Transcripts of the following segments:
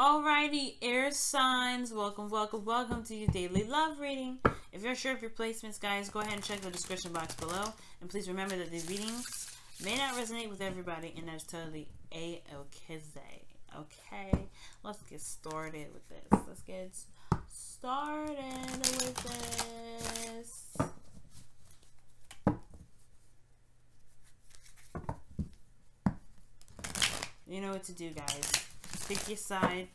Alrighty, air signs, welcome to your daily love reading. If you're unsure of your placements, guys, go ahead and check the description box below. And please remember that these readings may not resonate with everybody, and that's totally a-okay. Okay, let's get started with this. Let's get started with this. You know what to do, guys. Pick your side,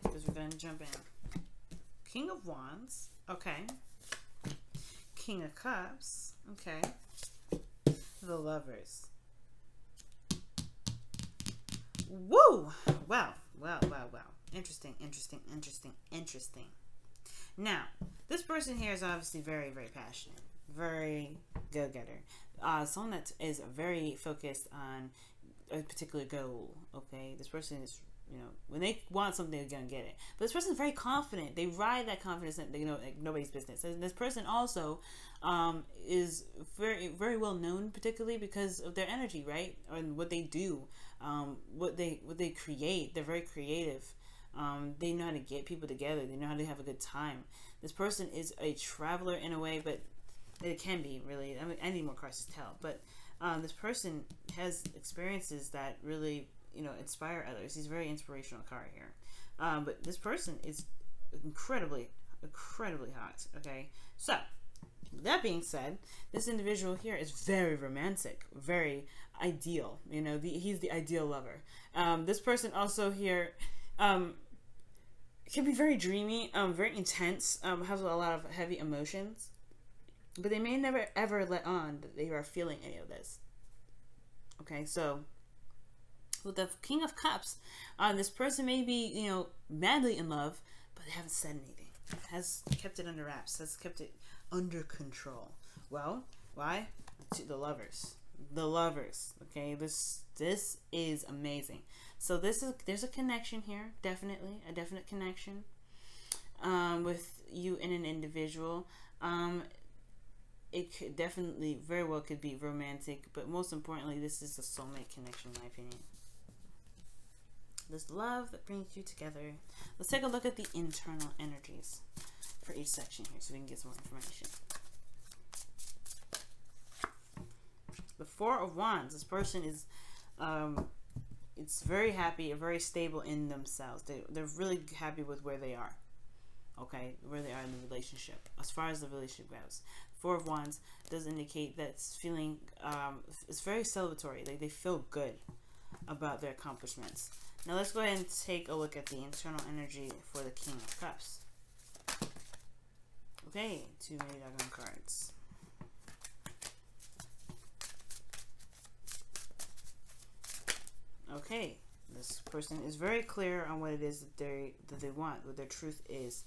because we're going to jump in. King of Wands, okay. King of Cups, okay. The Lovers. Woo! Wow. Interesting. Now, this person here is obviously very, very passionate. Very go-getter. Someone that is very focused on a particular goal, okay? This person is, you know, when they want something, they're gonna get it. But this person is very confident. They ride that confidence, and they know like nobody's business. And this person also is very, very well known, particularly because of their energy, right? And what they do, what they create. They're very creative. They know how to get people together. They know how to have a good time. This person is a traveler in a way, but it can be really. I mean, I need more cards to tell, but this person has experiences that really, you know, inspire others. He's a very inspirational card here. But this person is incredibly hot. Okay, so that being said, this individual here is very romantic, very ideal. You know, he's the ideal lover. This person also here can be very dreamy, very intense, has a lot of heavy emotions. But they may never ever let on that they are feeling any of this. Okay, so with the King of Cups, this person may be, you know, madly in love, but they haven't said anything. Has kept it under wraps. Has kept it under control. Well, why? The Lovers. The Lovers. Okay, this is amazing. So there's a connection here, definitely a definite connection with you and an individual. It could definitely, very well could be romantic, but most importantly, this is a soulmate connection, in my opinion. This love that brings you together. Let's take a look at the internal energies for each section here so we can get some more information. The Four of Wands. This person is, it's very happy, very stable in themselves. They're really happy with where they are. Okay, where they are in the relationship. As far as the relationship goes, Four of Wands does indicate that it's feeling, it's very celebratory. Like they feel good about their accomplishments. Now let's go ahead and take a look at the internal energy for the King of Cups. Okay, too many doggone cards. Okay, this person is very clear on what it is that they want, what their truth is.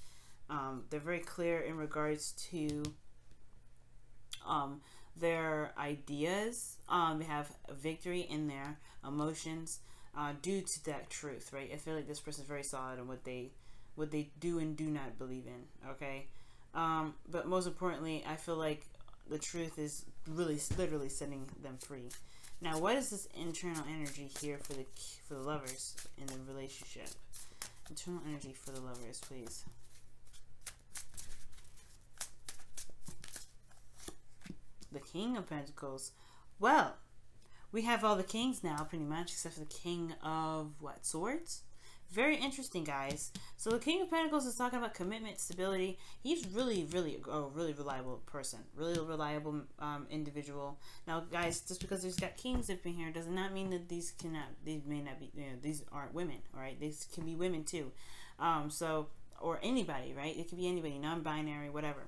They're very clear in regards to their ideas. They have a victory in their emotions due to that truth, right? I feel like this person is very solid in what they do and do not believe in. Okay, but most importantly, I feel like the truth is really literally setting them free. Now, what is this internal energy here for the Lovers in the relationship? Internal energy for the Lovers, please. The King of Pentacles. Well, we have all the kings now, pretty much, except for the King of what? Swords? Very interesting, guys. So the King of Pentacles is talking about commitment, stability. He's really a really reliable person, really reliable individual. Now, guys, just because there's got kings up in here does not mean that these may not be, you know, these aren't women. All right, these can be women too. So, or anybody, right? It can be anybody, non-binary, whatever.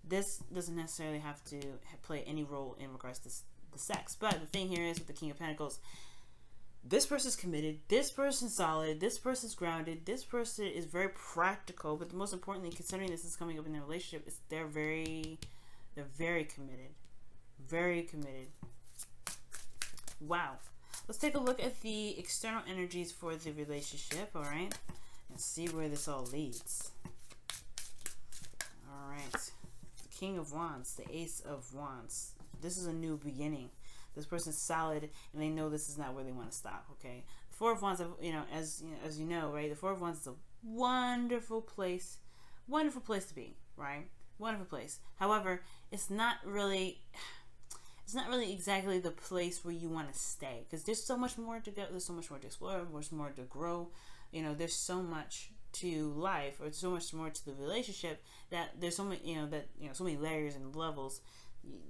This doesn't necessarily have to play any role in regards to the sex. But the thing here is with the King of Pentacles, this person's committed, this person's solid, this person's grounded, this person is very practical, but most importantly, considering this is coming up in their relationship, they're very committed. Very committed. Wow. Let's take a look at the external energies for the relationship, alright? And see where this all leads. Alright. King of Wands, the Ace of Wands. This is a new beginning. This person's solid, and they know this is not where they want to stop, okay? Four of Wands, as you know, right? The Four of Wands is a wonderful place to be, right? Wonderful place. However, it's not really exactly the place where you want to stay, because there's so much more to go. There's so much more to explore. There's more to grow. There's so much to life, or so much more to the relationship, that there's so many, so many layers and levels.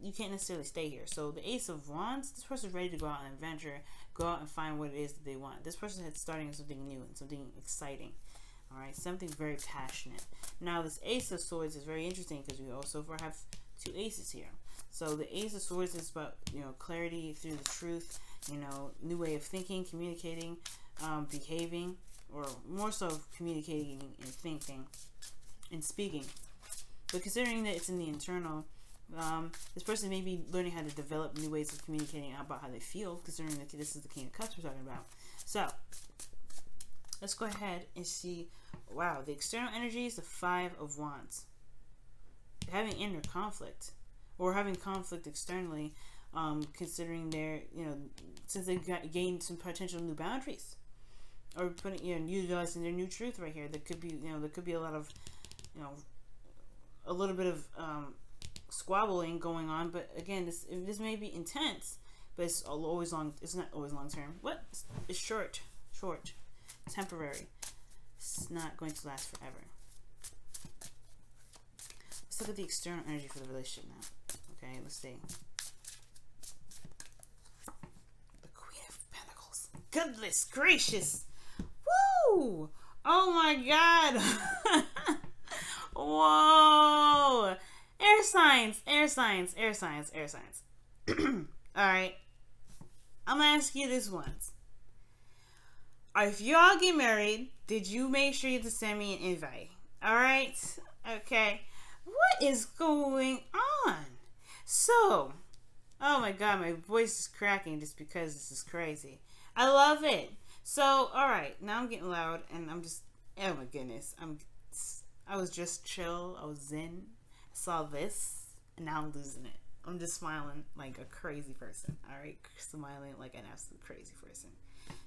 You can't necessarily stay here. So the Ace of Wands, this person's ready to go out on an adventure, go out and find what it is that they want. This person is starting something new and something exciting. All right, something very passionate. Now this Ace of Swords is very interesting, because we also have two aces here. So the Ace of Swords is about, clarity through the truth, new way of thinking, communicating, behaving, or more so communicating and thinking and speaking. But considering that it's in the internal, this person may be learning how to develop new ways of communicating about how they feel, considering that this is the King of Cups we're talking about. So let's go ahead and see. Wow, the external energy is the Five of Wands. Having inner conflict, or having conflict externally, considering their, since they've gained some potential new boundaries, or putting, utilizing their new truth right here. There could be a lot of, a little bit of squabbling going on. But again, this may be intense, but it's always long. It's not always long term. What? It's short, temporary. It's not going to last forever. Let's look at the external energy for the relationship now. Okay, let's see. The Queen of Pentacles. Goodness gracious. Woo! Oh my God. Whoa. Air signs. Alright. I'm gonna ask you this once. If y'all get married, did you make sure you send me an invite? Alright? Okay. What is going on? So, oh my God, my voice is cracking just because this is crazy. I love it. So, alright, now I'm getting loud, and I'm just, oh my goodness. I was just chill. I was zen. I saw this, and now I'm losing it. I'm just smiling like a crazy person. Alright? Smiling like an absolute crazy person.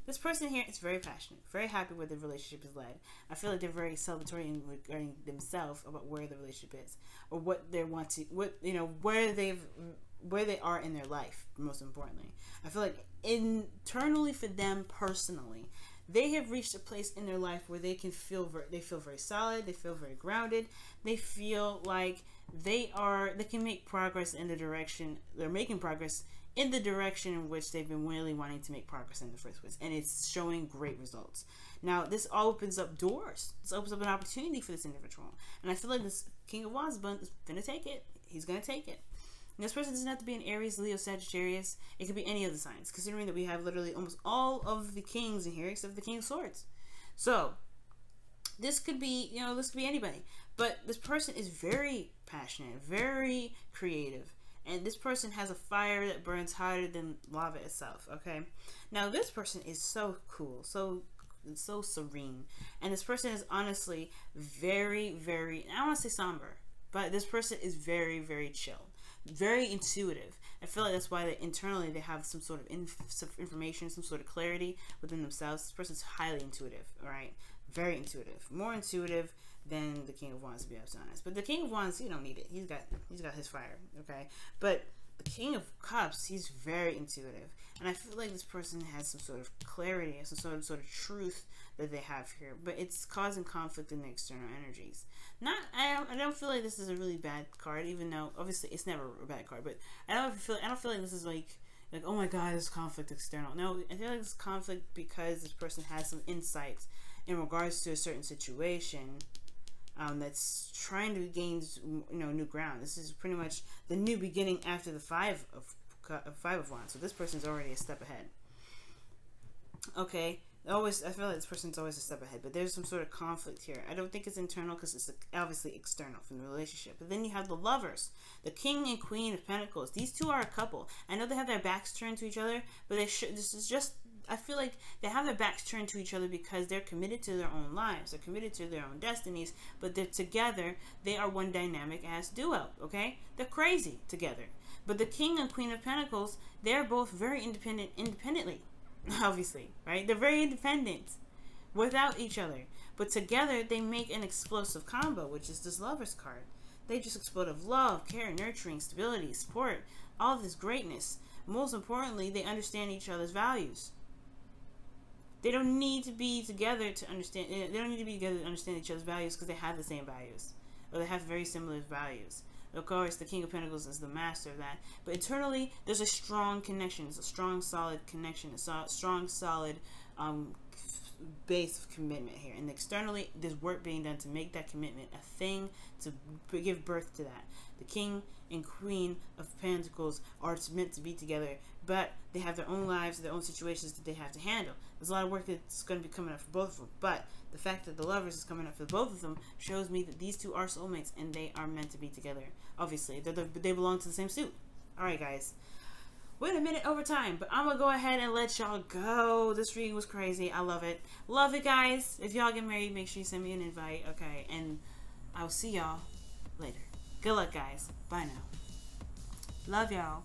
This person here is very passionate, very happy where the relationship is led. I feel like they're very celebratory regarding themselves about where the relationship is, or what they want to, where they are in their life. Most importantly, I feel like internally for them personally, they have reached a place in their life where they feel very solid. They feel very grounded. They feel like they can make progress in the direction they're making progress in the direction in which they've been really wanting to make progress in the first place, and it's showing great results. Now, this all opens up doors. This opens up an opportunity for this individual, and I feel like this King of Wands is going to take it. He's going to take it. And this person doesn't have to be an Aries, Leo, Sagittarius. It could be any of the signs, considering that we have literally almost all of the kings in here except the King of Swords. So this could be, this could be anybody. But this person is very passionate, very creative. And this person has a fire that burns hotter than lava itself, okay? Now, this person is so cool, so serene. And this person is honestly very, very, I don't want to say somber, but this person is very, very chill, very intuitive. I feel like that's why internally they have some sort of information, some sort of clarity within themselves. This person's highly intuitive, all right? Very intuitive. More intuitive than the King of Wands, to be honest. But the King of Wands, you don't need it. He's got his fire, okay? But the King of Cups, he's very intuitive, and I feel like this person has some sort of clarity, some sort of truth that they have here. But it's causing conflict in the external energies. I don't feel like this is a really bad card, even though obviously it's never a bad card. But I don't feel like this is like oh my God, this conflict external. No, I feel like this conflict because this person has some insights in regards to a certain situation. That's trying to gain, new ground. This is pretty much the new beginning after the Five of Wands. So this person's already a step ahead. Okay, I feel like this person's always a step ahead, but there's some sort of conflict here. I don't think it's internal because it's obviously external from the relationship. But then you have the Lovers, the King and Queen of Pentacles. These two are a couple. I know they have their backs turned to each other, but I feel like they have their backs turned to each other because they're committed to their own lives. They're committed to their own destinies, but they're together. They are one dynamic ass duo, okay? They're crazy together. But the King and Queen of Pentacles, they're both very independently, obviously, right? They're very independent without each other. But together, they make an explosive combo, which is this Lovers card. They just explode of love, care, nurturing, stability, support, all of this greatness. Most importantly, they understand each other's values. They don't need to be together to understand. They don't need to be together to understand each other's values because they have the same values, or they have very similar values. Of course, the King of Pentacles is the master of that. But internally, there's a strong connection. It's a strong, solid connection. It's a strong, solid base of commitment here. And externally, there's work being done to make that commitment a thing, to give birth to that. The King and Queen of Pentacles are meant to be together, but they have their own lives, their own situations that they have to handle. There's a lot of work that's going to be coming up for both of them, but the fact that the Lovers is coming up for both of them shows me that these two are soulmates and they are meant to be together. Obviously, they belong to the same suit. Alright, guys. Wait a minute over time, but I'm gonna go ahead and let y'all go. This reading was crazy. I love it. Love it, guys. If y'all get married, make sure you send me an invite, okay? And I'll see y'all later. Good luck, guys. Bye now. Love y'all.